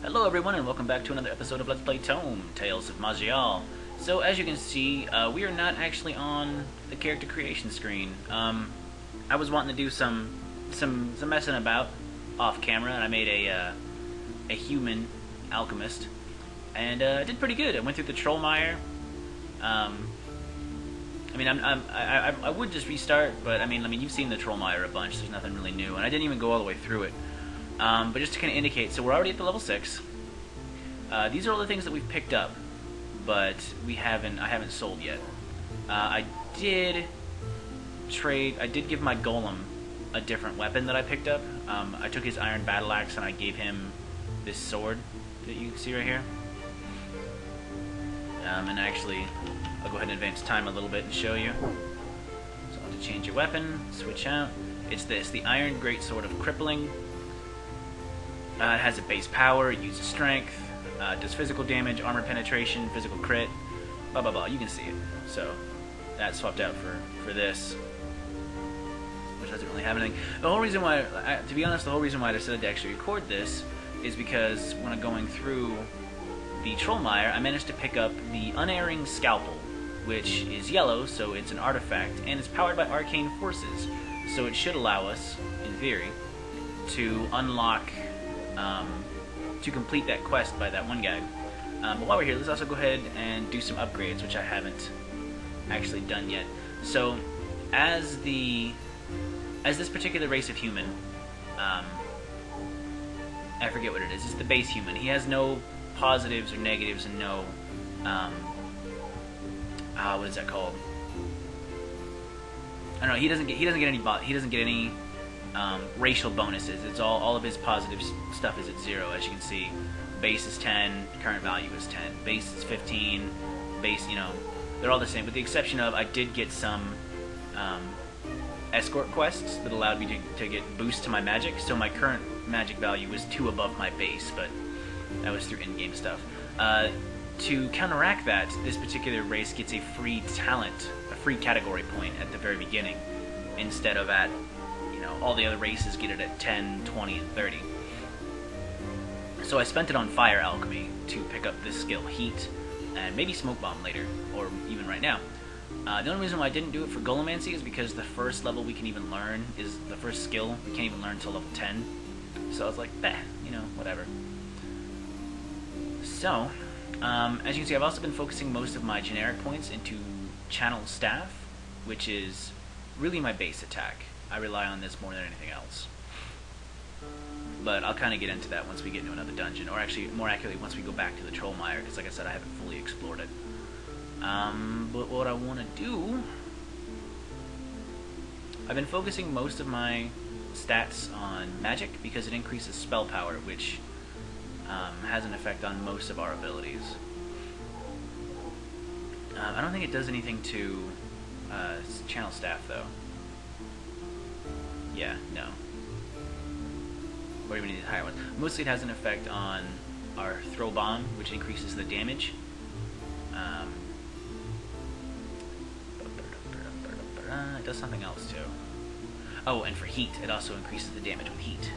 Hello everyone and welcome back to another episode of Let's Play Tome, Tales of Maj'Eyal. So as you can see, we are not actually on the character creation screen. I was wanting to do some messing about off camera, and I made a human alchemist, and I did pretty good. I went through the troll mire. I would just restart, but I mean you've seen the troll mire a bunch. So there's nothing really new, and I didn't even go all the way through it. But just to kind of indicate, so we're already at the level 6. These are all the things that we've picked up, but I haven't sold yet. I did give my golem a different weapon that I picked up. I took his iron battle axe and I gave him this sword that you can see right here. And actually, I'll go ahead and advance time a little bit and show you. So I'll have to change your weapon, switch out. It's this, the Iron Greatsword of Crippling. It has a base power, it uses strength, does physical damage, armor penetration, physical crit, blah blah blah. You can see it. So that swapped out for this, which doesn't really have anything. The whole reason why, to be honest, the whole reason why I decided to actually record this is because when I'm going through the troll mire, I managed to pick up the Unerring Scalpel, which is yellow, so it's an artifact, and it's powered by arcane forces. So it should allow us, in theory, to unlock, to complete that quest by that one guy. But while we're here, let's also go ahead and do some upgrades, which I haven't actually done yet. So, as this particular race of human, I forget what it is. It's the base human. He has no positives or negatives, and no, what is that called? I don't know. He doesn't get any racial bonuses. It's all of his positive stuff is at 0, as you can see. Base is 10, current value is 10. Base is 15, base, they're all the same, with the exception of I did get some escort quests that allowed me to get boost to my magic, so my current magic value was 2 above my base, but that was through in-game stuff. To counteract that, this particular race gets a free talent, a free category point at the very beginning, instead of at all the other races get it at 10, 20, and 30. So I spent it on fire alchemy to pick up this skill, heat, and maybe smoke bomb later, or even right now. The only reason why I didn't do it for golemancy is because the first level we can even learn is the first skill we can't even learn until level 10. So I was like, whatever. So, as you can see, I've also been focusing most of my generic points into channel staff, which is really my base attack. I rely on this more than anything else. But I'll kind of get into that once we get into another dungeon, or actually, more accurately, once we go back to the troll mire, because like I said, I haven't fully explored it. But what I want to do... I've been focusing most of my stats on magic, because it increases spell power, which has an effect on most of our abilities. I don't think it does anything to channel staff, though. Yeah, no. Or even these higher ones. Mostly it has an effect on our throw bomb, which increases the damage. It does something else too. Oh, and for heat, it also increases the damage with heat.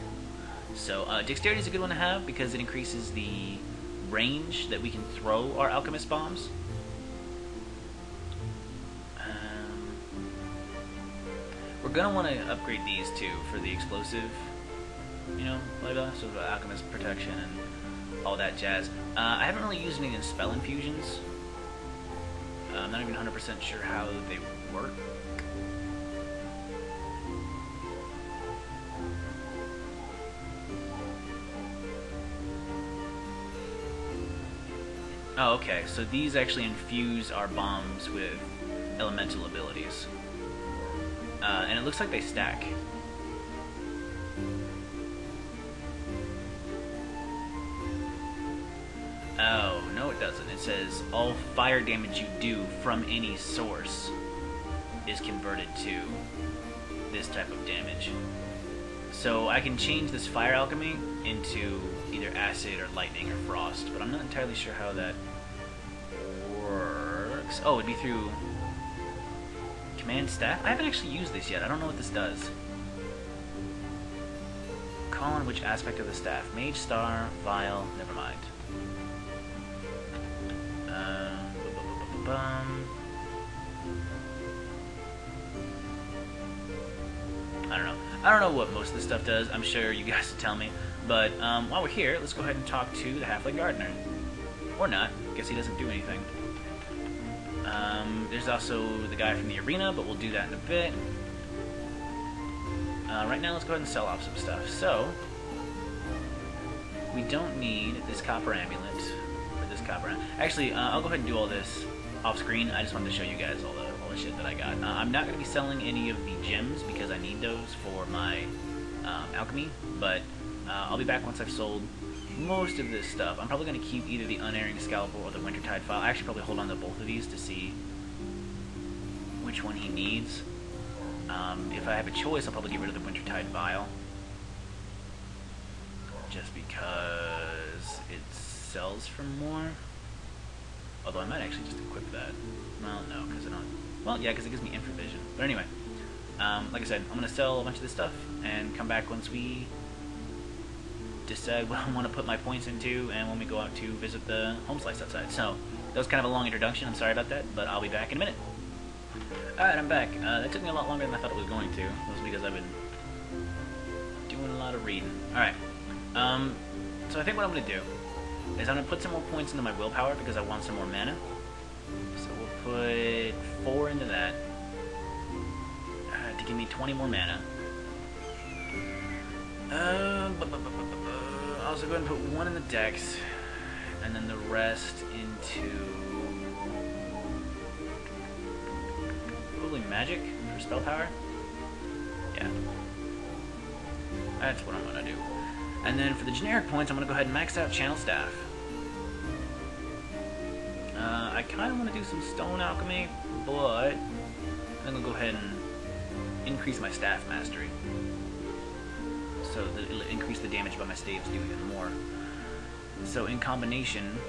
So dexterity is a good one to have because it increases the range that we can throw our alchemist bombs. We're gonna want to upgrade these too for the explosive, so the alchemist protection and all that jazz. I haven't really used any of the spell infusions. I'm not even 100% sure how they work. Oh, okay, so these actually infuse our bombs with elemental abilities. And it looks like they stack. Oh, no it doesn't. It says all fire damage you do from any source is converted to this type of damage. So I can change this fire alchemy into either acid or lightning or frost, but I'm not entirely sure how that works. Oh, it'd be through command staff? I haven't actually used this yet. I don't know what this does. Call on which aspect of the staff? Mage, star, vial, never mind. I don't know. I don't know what most of this stuff does. I'm sure you guys will tell me. But while we're here, let's go ahead and talk to the Halfling Gardener. Or not. Guess he doesn't do anything. There's also the guy from the arena, but we'll do that in a bit. Right now, let's go ahead and sell off some stuff. So, we don't need this copper amulet, or this copper... Actually, I'll go ahead and do all this off screen. I just wanted to show you guys all the shit that I got. I'm not going to be selling any of the gems, because I need those for my alchemy, but I'll be back once I've sold most of this stuff. I'm probably going to keep either the unerring scalpel or the Wintertide file. I actually probably hold on to both of these to see which one he needs. If I have a choice, I'll probably get rid of the Wintertide vial, just because it sells for more. Although I might actually just equip that. Well, no, because I don't... Well, yeah, because it gives me infravision. Vision. But anyway, like I said, I'm going to sell a bunch of this stuff and come back once we decide what I want to put my points into and when we go out to visit the home slice outside. So, that was kind of a long introduction. I'm sorry about that, but I'll be back in a minute. Alright, I'm back. That took me a lot longer than I thought it was going to. Mostly because I've been doing a lot of reading. Alright. So I think what I'm going to do is I'm going to put some more points into my willpower because I want some more mana. So we'll put 4 into that to give me 20 more mana. I'll also go ahead and put 1 in the dex, and then the rest into probably magic for spell power. Yeah, that's what I'm gonna do. And then for the generic points, I'm gonna go ahead and max out channel staff. I kind of want to do some stone alchemy, but I'm gonna go ahead and increase my staff mastery, so that it'll increase the damage by my staves do even more. So in combination,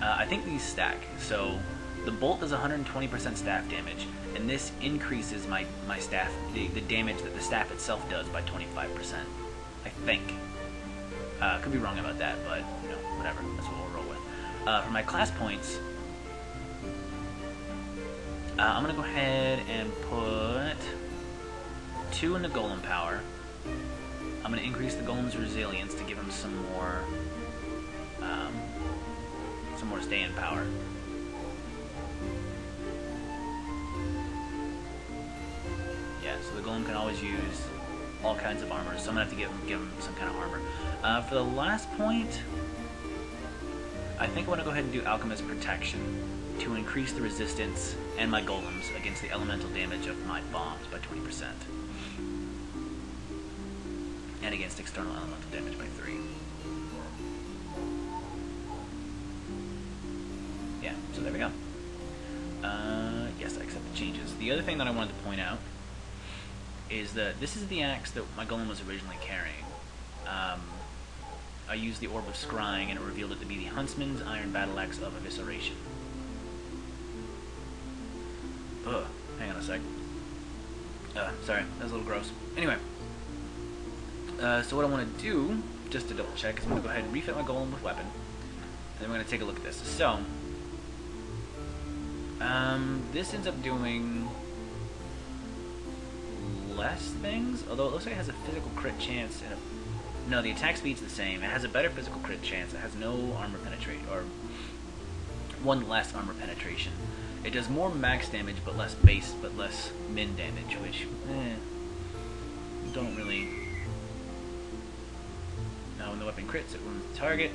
I think these stack. So the bolt does 120% staff damage, and this increases my staff, the damage that the staff itself does by 25%. I think. Could be wrong about that, but you know, whatever. That's what we'll roll with. For my class points, I'm gonna go ahead and put 2 into golem power. I'm gonna increase the golem's resilience to give him some more stay-in power. Yeah, so the golem can always use all kinds of armor, so I'm gonna have to give him some kind of armor. For the last point, I think I want to go ahead and do alchemist protection to increase the resistance and my golems against the elemental damage of my bombs by 20%. And against external elemental damage by 3. Yeah, so there we go. Yes, I accept the changes. The other thing that I wanted to point out is that this is the axe that my golem was originally carrying. I used the Orb of Scrying, and it revealed it to be the Huntsman's Iron Battle Axe of Evisceration. Ugh, hang on a sec. Sorry, that was a little gross. Anyway, so what I want to do, just to double check, is I'm going to go ahead and refit my golem with weapon, and then we're going to take a look at this. So, this ends up doing less things, although it looks like it has a physical crit chance and no, the attack speed's the same. It has a better physical crit chance. It has no armor penetrate, or 1 less armor penetration. It does more max damage, but less base, but less min damage, which, don't really... Now, when the weapon crits, it wounds the target.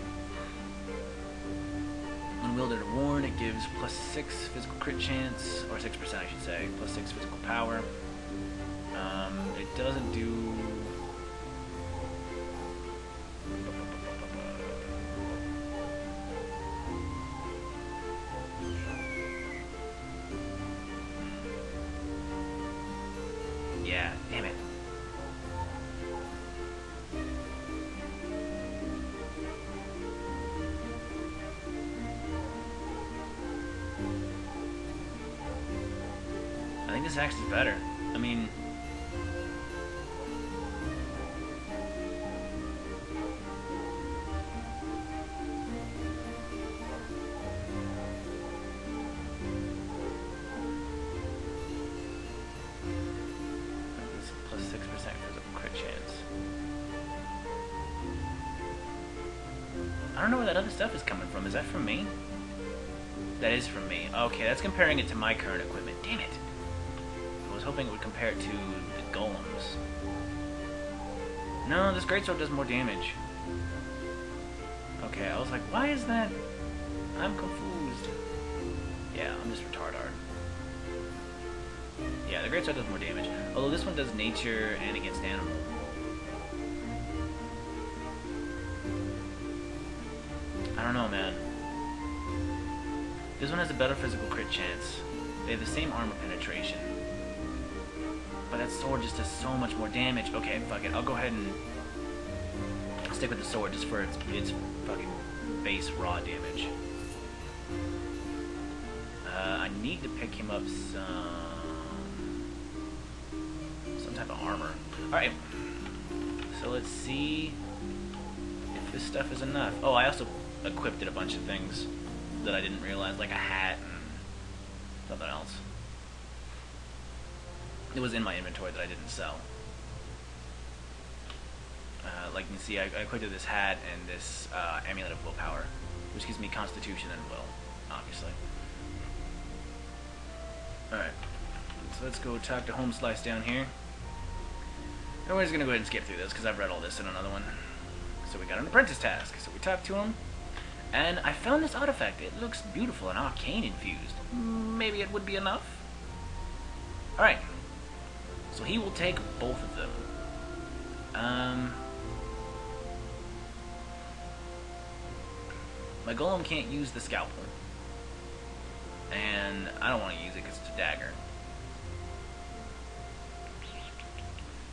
When wielded or worn, it gives plus 6 physical crit chance, or 6% I should say, plus 6 physical power. It doesn't do... Yeah, damn it. I think this axe is better. I mean, I don't know where that other stuff is coming from. Is that from me? That is from me. Okay, that's comparing it to my current equipment. Damn it. I was hoping it would compare it to the golems. No, this greatsword does more damage. Okay, I was like, why is that? I'm confused. Yeah, I'm just retarded. Yeah, the greatsword does more damage. Although this one does nature and against animal. I don't know, man. This one has a better physical crit chance. They have the same armor penetration. But that sword just does so much more damage. Okay, fuck it. I'll go ahead and stick with the sword just for its fucking base raw damage. I need to pick him up some type of armor. Alright. So let's see if this stuff is enough. Oh, I also equipped it a bunch of things that I didn't realize, like a hat and something else. It was in my inventory that I didn't sell. Like you can see, I equipped this hat and this amulet of willpower, which gives me constitution and will, obviously. Alright, so let's go talk to Home Slice down here. And we're just going to go ahead and skip through this, because I've read all this in another one. So we got an apprentice task, so we talked to him. And I found this artifact. It looks beautiful and arcane infused. Maybe it would be enough? Alright. So he will take both of them. My golem can't use the scalpel. And I don't want to use it because it's a dagger.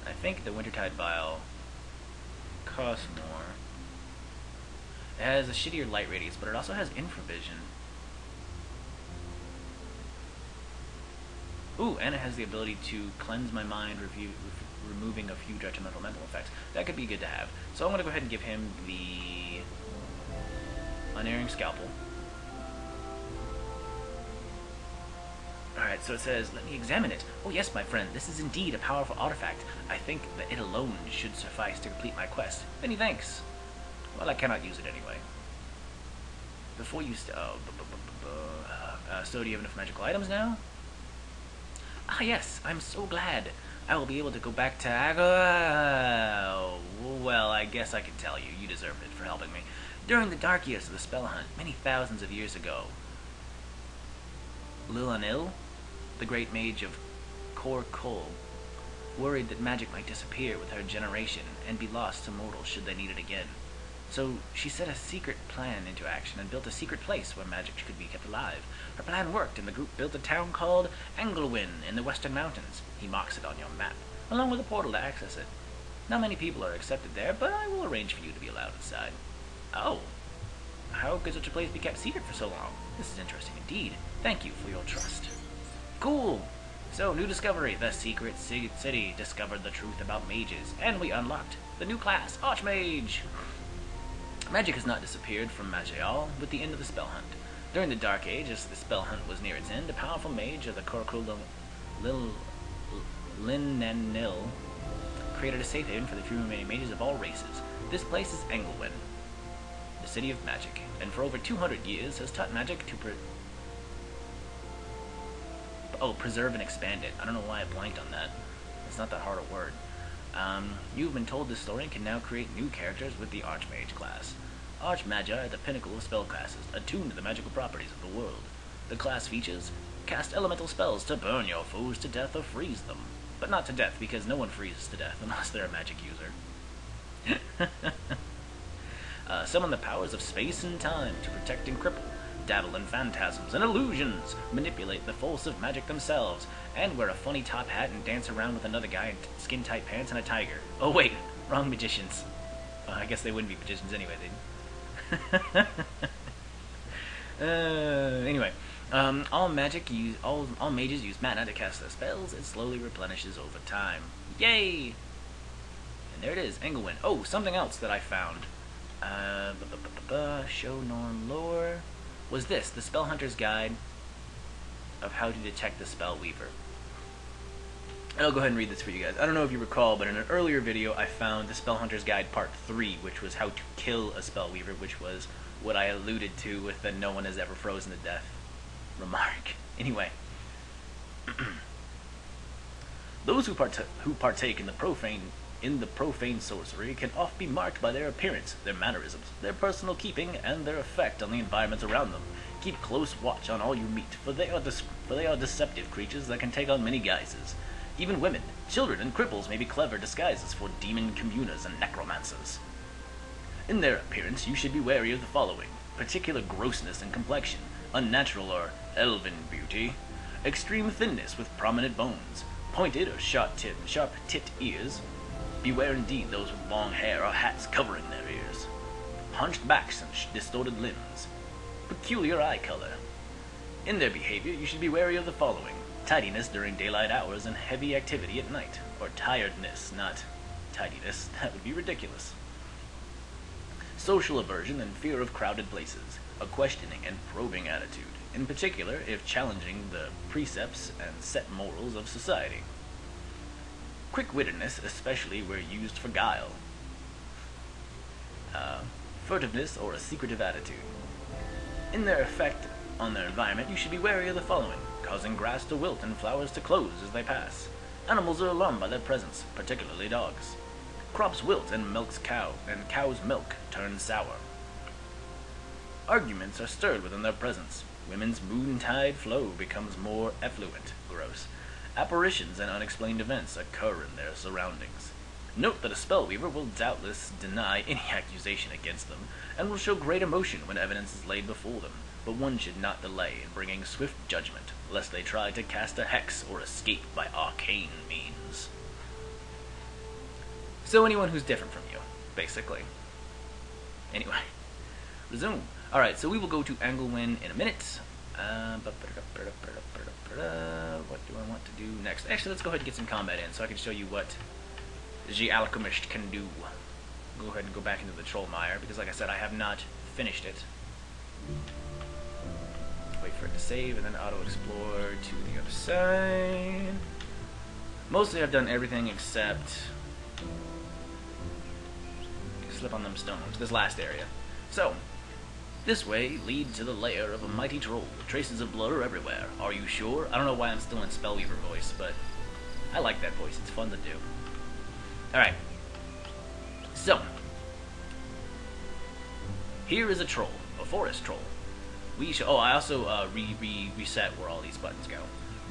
I think the Wintertide Vial costs more. It has a shittier light radius, but it also has infravision. Ooh, and it has the ability to cleanse my mind, removing a few detrimental mental effects. That could be good to have. So I'm going to go ahead and give him the Unerring Scalpel. Alright, so it says, let me examine it. Oh yes, my friend, this is indeed a powerful artifact. I think that it alone should suffice to complete my quest. Many thanks. Well, I cannot use it anyway. Before you so do you have enough magical items now? Ah yes, I'm so glad. I will be able to go back to well, I guess I can tell you. You deserve it for helping me. During the dark years of the spell hunt, many thousands of years ago, Lil-Anil, the great mage of Kor-Kol, worried that magic might disappear with her generation and be lost to mortals should they need it again. So she set a secret plan into action and built a secret place where magic could be kept alive. Her plan worked, and the group built a town called Anglewin in the Western Mountains. He marks it on your map, along with a portal to access it. Not many people are accepted there, but I will arrange for you to be allowed inside. Oh. How could such a place be kept secret for so long? This is interesting indeed. Thank you for your trust. Cool! So, new discovery. The secret city discovered the truth about mages, and we unlocked the new class, Archmage! Magic has not disappeared from Maj'Eyal with the end of the spell hunt. During the Dark Age, as the spell hunt was near its end, a powerful mage of the Lil-Anil created a safe haven for the few remaining mages of all races. This place is Anglewin, the city of magic, and for over 200 years has taught magic to preserve and expand it. I don't know why I blanked on that. It's not that hard a word. You've been told this story and can now create new characters with the Archmage class. Archmage are the pinnacle of spellcasters, attuned to the magical properties of the world. The class features cast elemental spells to burn your foes to death or freeze them. But not to death, because no one freezes to death unless they're a magic user. Summon the powers of space and time to protect and cripple, dabble in phantasms and illusions, manipulate the force of magic themselves, and wear a funny top hat and dance around with another guy in skin-tight pants and a tiger. Oh wait, wrong magicians. I guess they wouldn't be magicians anyway, anyway, all mages use mana to cast their spells. It slowly replenishes over time. Yay! And there it is, Anglewin. Oh, something else that I found. Show Norm Lore. Was this the Spell Hunter's Guide of how to detect the Spell Weaver? And I'll go ahead and read this for you guys. I don't know if you recall, but in an earlier video I found the Spell Hunter's Guide Part 3, which was how to kill a Spellweaver, which was what I alluded to with the no one has ever frozen to death remark. Anyway. Those who partake in the profane sorcery can oft be marked by their appearance, their mannerisms, their personal keeping, and their effect on the environment around them. Keep close watch on all you meet, for they are deceptive creatures that can take on many guises. Even women, children, and cripples may be clever disguises for demon communers and necromancers. In their appearance, you should be wary of the following: particular grossness in complexion, unnatural or elven beauty, extreme thinness with prominent bones, pointed or sharp-tipped ears. Beware indeed those with long hair or hats covering their ears, hunched backs and distorted limbs, peculiar eye color. In their behavior, you should be wary of the following: tidiness during daylight hours and heavy activity at night, or tiredness, not tidiness. That would be ridiculous. Social aversion and fear of crowded places, a questioning and probing attitude, in particular if challenging the precepts and set morals of society. Quick-wittedness, especially where used for guile. Furtiveness or a secretive attitude. In their effect on their environment, you should be wary of the following: causing grass to wilt and flowers to close as they pass. Animals are alarmed by their presence, particularly dogs. Crops wilt and cow's milk turns sour. Arguments are stirred within their presence. Women's moon tide flow becomes more effluent, gross. Apparitions and unexplained events occur in their surroundings. Note that a spellweaver will doubtless deny any accusation against them, and will show great emotion when evidence is laid before them, but one should not delay in bringing swift judgment, lest they try to cast a hex or escape by arcane means. So anyone who's different from you, basically. Anyway, resume. Alright, so we will go to Anglewin in a minute. What do I want to do next? Actually, let's go ahead and get some combat in so I can show you what the alchemist can do. Go ahead and go back into the troll mire, because like I said, I have not finished it. Wait for it to save, and then auto-explore to the other side. Mostly I've done everything except slip on them stones, this last area. So, this way leads to the lair of a mighty troll. Traces of blood are everywhere. Are you sure? I don't know why I'm still in Spellweaver voice, but I like that voice. It's fun to do. Alright. So, here is a troll. A forest troll. I also reset where all these buttons go.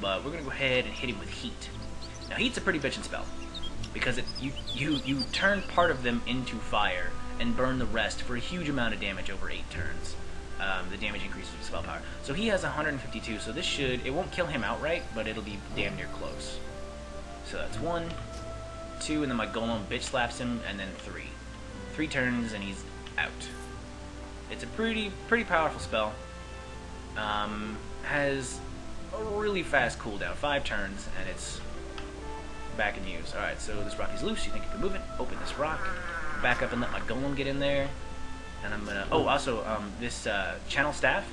But we're going to go ahead and hit him with heat. Now, heat's a pretty bitchin' spell, because you turn part of them into fire and burn the rest for a huge amount of damage over 8 turns. The damage increases with spell power. So he has 152, so this it won't kill him outright, but it'll be damn near close. So that's 1, 2, and then my golem bitch slaps him, and then 3. 3 turns and he's out. It's a pretty powerful spell. Has a really fast cooldown, 5 turns, and it's back in use. Alright, so this rock is loose. You think you can move it? Open this rock. Back up and let my golem get in there. And I'm gonna... Oh, also, this channel staff,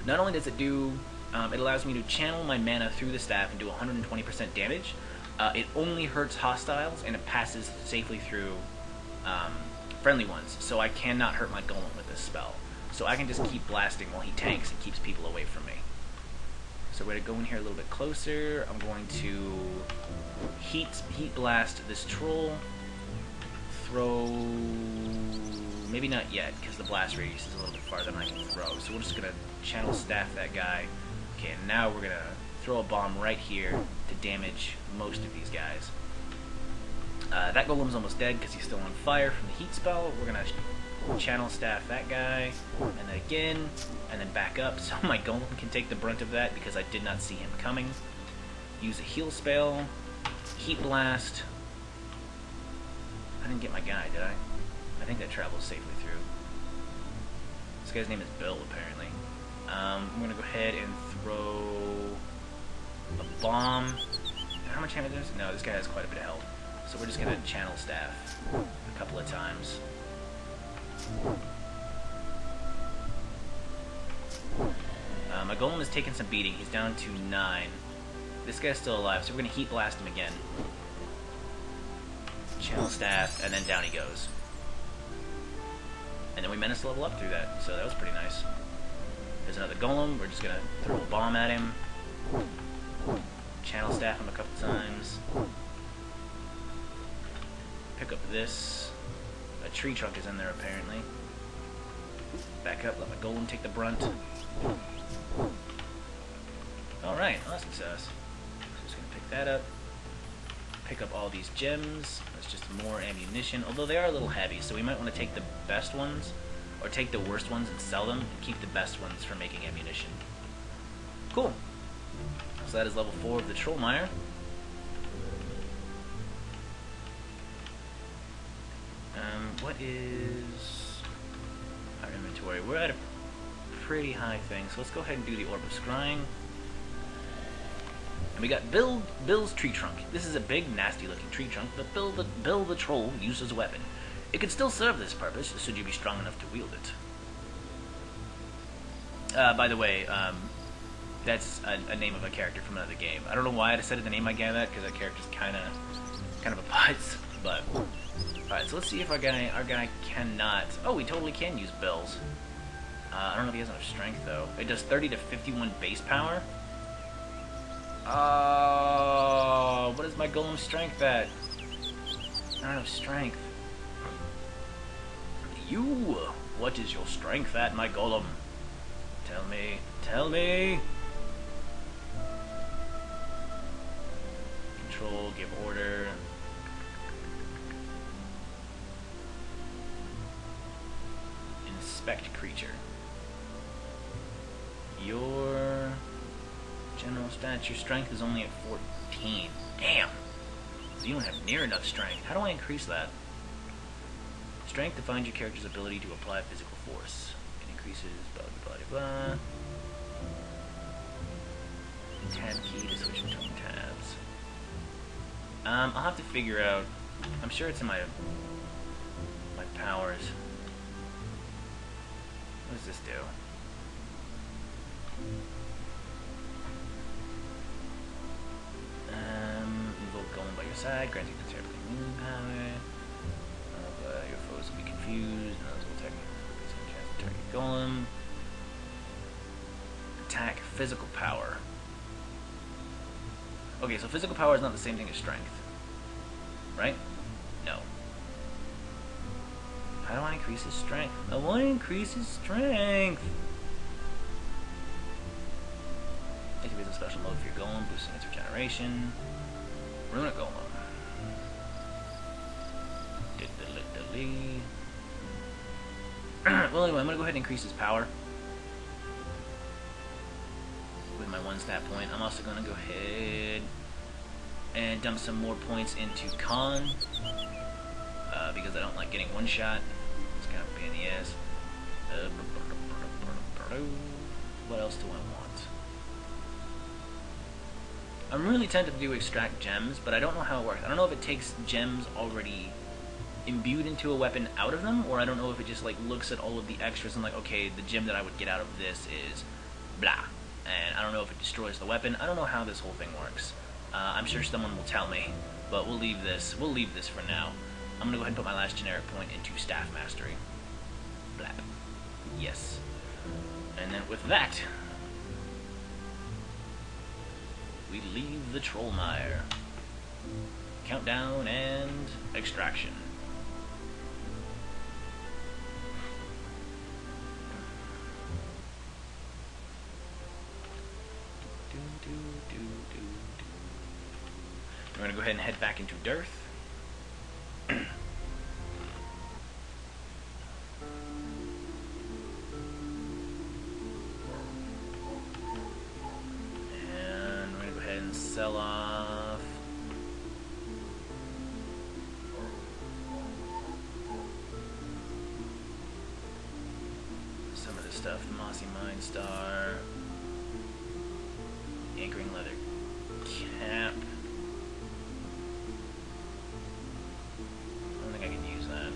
not only does it do... it allows me to channel my mana through the staff and do 120% damage. It only hurts hostiles, and it passes safely through friendly ones. So I cannot hurt my golem with this spell. So I can just keep blasting while he tanks and keeps people away from me. So we're going to go in here a little bit closer. I'm going to heat blast this troll. Throw... Maybe not yet, because the blast radius is a little bit farther than I can throw. So we're just going to channel staff that guy. Okay, and now we're going to throw a bomb right here to damage most of these guys. That golem's almost dead because he's still on fire from the heat spell. We're going to channel staff that guy, and then again, and then back up, so my golem can take the brunt of that because I did not see him coming. Use a heal spell, heat blast. I didn't get my guy, did I? I think that travels safely through. This guy's name is Bill, apparently. I'm gonna go ahead and throw a bomb. How much damage is this? No, this guy has quite a bit of health. So we're just gonna channel staff a couple of times. My golem is taking some beating. He's down to 9. This guy's still alive, so we're gonna heat blast him again. Channel staff, and then down he goes. And then we managed to level up through that, so that was pretty nice. There's another golem. We're just gonna throw a bomb at him. Channel staff him a couple times. Pick up this. A tree trunk is in there apparently. Back up, let my golem take the brunt. Alright, awesome success. So just gonna pick that up. Pick up all these gems. That's just more ammunition. Although they are a little heavy, so we might want to take the best ones, or take the worst ones and sell them, and keep the best ones for making ammunition. Cool. So that is level 4 of the Troll Mire. What is our inventory? We're at a pretty high thing, so let's go ahead and do the Orb of Scrying. And we got Bill's tree trunk. This is a big, nasty-looking tree trunk that Bill the Troll used as a weapon. It could still serve this purpose, should you be strong enough to wield it. By the way, that's a name of a character from another game. I don't know why I decided to name my guy that, because that character's kind of a putz, but... Alright, so let's see if our guy cannot... Oh, he totally can use Bill's. I don't know if he has enough strength, though. It does 30 to 51 base power. Oh, what is my golem's strength at? I don't have strength. You, what is your strength at, my golem? Tell me, tell me. Control, give order. Inspect creature. Your general stats, your strength is only at 14. Damn! So you don't have near enough strength. How do I increase that? Strength defines your character's ability to apply physical force. It increases blah blah blah blah. Tab key to switch between tabs. I'll have to figure out. I'm sure it's in my powers. What does this do? Invoke golem by your side, granting considerably moon power. Your foes will be confused, and those will technically target golem. Attack physical power. Okay, so physical power is not the same thing as strength. Right? No. How do I increase his strength? I want to increase his strength! Activate a special mode for your golem, boosting its regeneration. Runic golem. Well, anyway, I'm going to go ahead and increase his power with my 1 stat point. I'm also going to go ahead and dump some more points into Con because I don't like getting one shot. It's kind of a pain in the ass. What else do I want? I'm really tempted to do extract gems, but I don't know how it works. I don't know if it takes gems already imbued into a weapon out of them, or I don't know if it just like looks at all of the extras and like, okay, the gem that I would get out of this is blah, and I don't know if it destroys the weapon. I don't know how this whole thing works. I'm sure someone will tell me, but we'll leave this for now. I'm gonna go ahead and put my last generic point into staff mastery. Blap. Yes. And then with that, we leave the Troll Mire. Countdown and extraction. We're going to go ahead and head back into Dearth. And we're going to go ahead and sell off some of this stuff. The Mossy Mind Star, Anchoring Leather Cap. I don't think I can use that.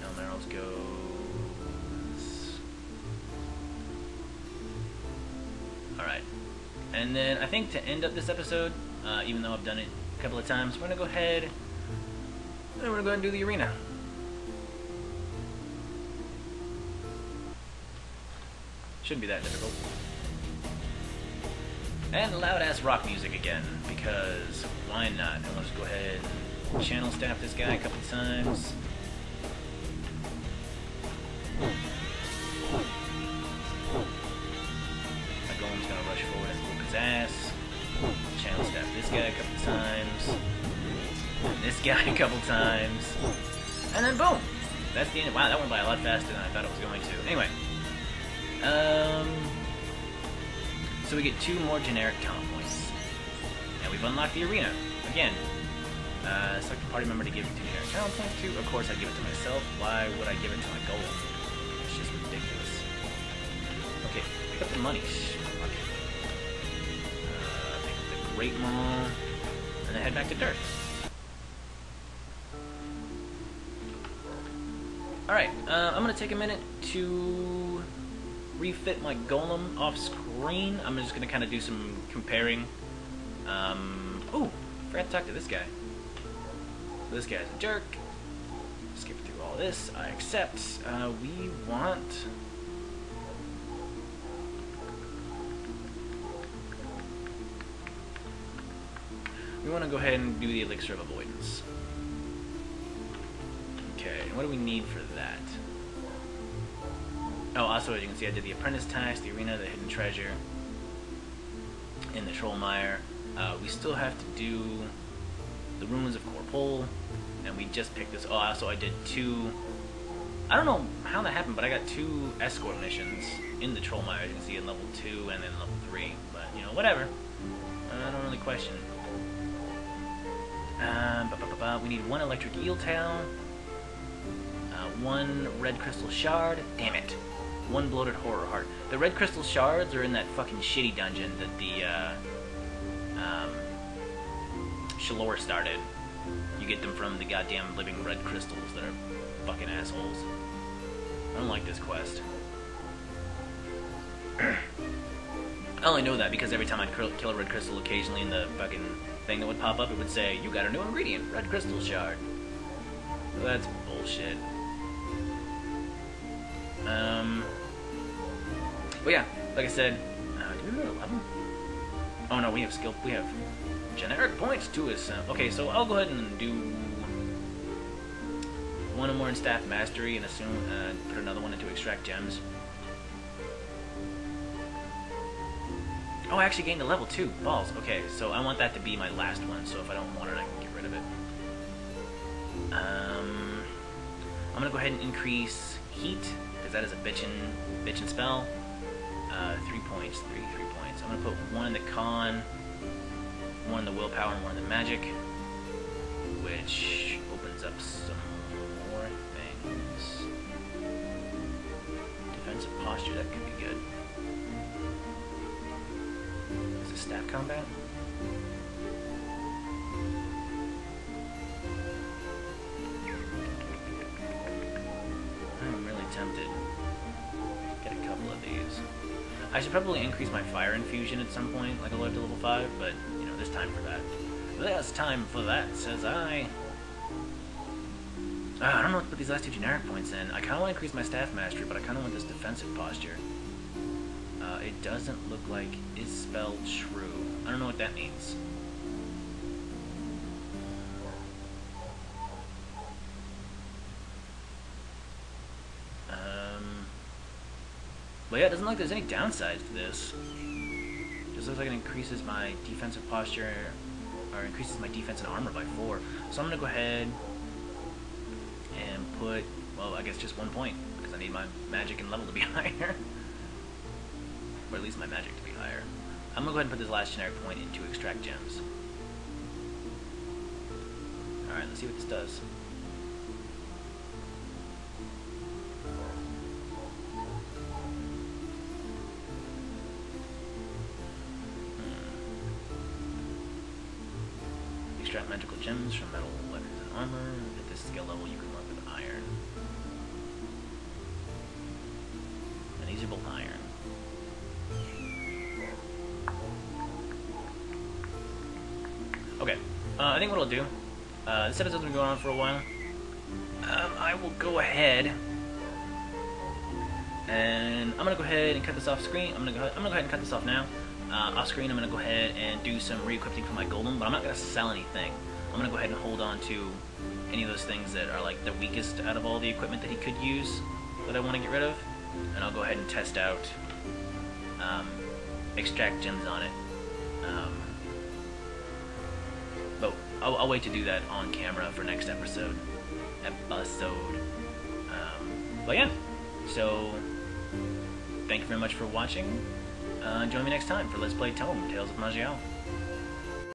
Elmerald's goes. And then I think to end up this episode, even though I've done it a couple of times, we're gonna go ahead and do the arena. Shouldn't be that difficult. And loud-ass rock music again, because why not? And let's go ahead and channel staff this guy a couple of times. My golem's gonna rush forward and whoop his ass. Channel staff this guy a couple of times. And this guy a couple times. And then boom! That's the end. Wow, that went by a lot faster than I thought it was going to. Anyway. So we get 2 more generic talent points. And we've unlocked the arena. Again. Select a party member to give 2 generic talent points to. Of course I give it to myself. Why would I give it to my golem? It's just ridiculous. Okay, pick up the money. Fuck it. Pick up the Great Maw. And then head back to Dirt. Alright, I'm gonna take a minute to refit my golem off screen. I'm just gonna kind of do some comparing. Oh, forgot to talk to this guy. This guy's a jerk. Skip through all this. I accept. We want to go ahead and do the elixir of avoidance. Okay, and what do we need for that? Oh, also, as you can see, I did the apprentice task, the arena, the hidden treasure, in the troll mire. We still have to do the ruins of Corpole, and we just picked this. Oh, also, I did 2. I don't know how that happened, but I got 2 escort missions in the troll mire. As you can see, in level 2 and then level 3. But you know, whatever. I don't really question. We need 1 electric eel tail. 1 red crystal shard. Damn it. 1 bloated horror heart. The red crystal shards are in that fucking shitty dungeon that the Shalor started. You get them from the goddamn living red crystals that are fucking assholes. I don't like this quest. I only know that because every time I'd kill a red crystal, occasionally in the fucking thing that would pop up, it would say, "You got a new ingredient, red crystal shard." So that's bullshit. But yeah, like I said, do we go to 11? Oh no, we have generic points to us. Okay, so I'll go ahead and do 1 more in staff mastery and assume put another one into extract gems. Oh, I actually gained a level 2. Balls. Okay, so I want that to be my last one, so if I don't want it, I can get rid of it. I'm gonna go ahead and increase heat, because that is a bitchin' spell. 3 points, 3 points. I'm gonna put 1 in the con, 1 in the willpower, and 1 in the magic, which opens up some more things. Defensive posture, that could be good. Is it staff combat? I'm really tempted. Get a couple of these. I should probably increase my fire infusion at some point, like I'll live to level 5, but, you know, there's time for that. There's time for that, says I. I don't know what to put these last 2 generic points in. I kind of want to increase my staff mastery, but I kind of want this defensive posture. It doesn't look like is spelled true. I don't know what that means. But yeah, it doesn't look like there's any downsides to this. It just looks like it increases my defensive posture, or increases my defense and armor by 4. So I'm going to go ahead and put, well, I guess just 1 point, because I need my magic and level to be higher. Or at least my magic to be higher. I'm going to go ahead and put this last generic point into extract gems. Alright, let's see what this does. Extract magical gems from metal weapons and armor. At this skill level, you can work with iron. And these are both iron. I think what I'll do, this episode's been going on for a while. I will go ahead and I'm gonna go ahead and cut this off screen. I'm gonna go ahead and cut this off now. Off screen, I'm gonna go ahead and do some re-equipping for my golem, but I'm not gonna sell anything. I'm gonna go ahead and hold on to any of those things that are like the weakest out of all the equipment that he could use that I want to get rid of, and I'll go ahead and test out extract gems on it. But I'll wait to do that on camera for next episode. But yeah, so thank you very much for watching. Join me next time for Let's Play Tome, Tales of Maj'Eyal.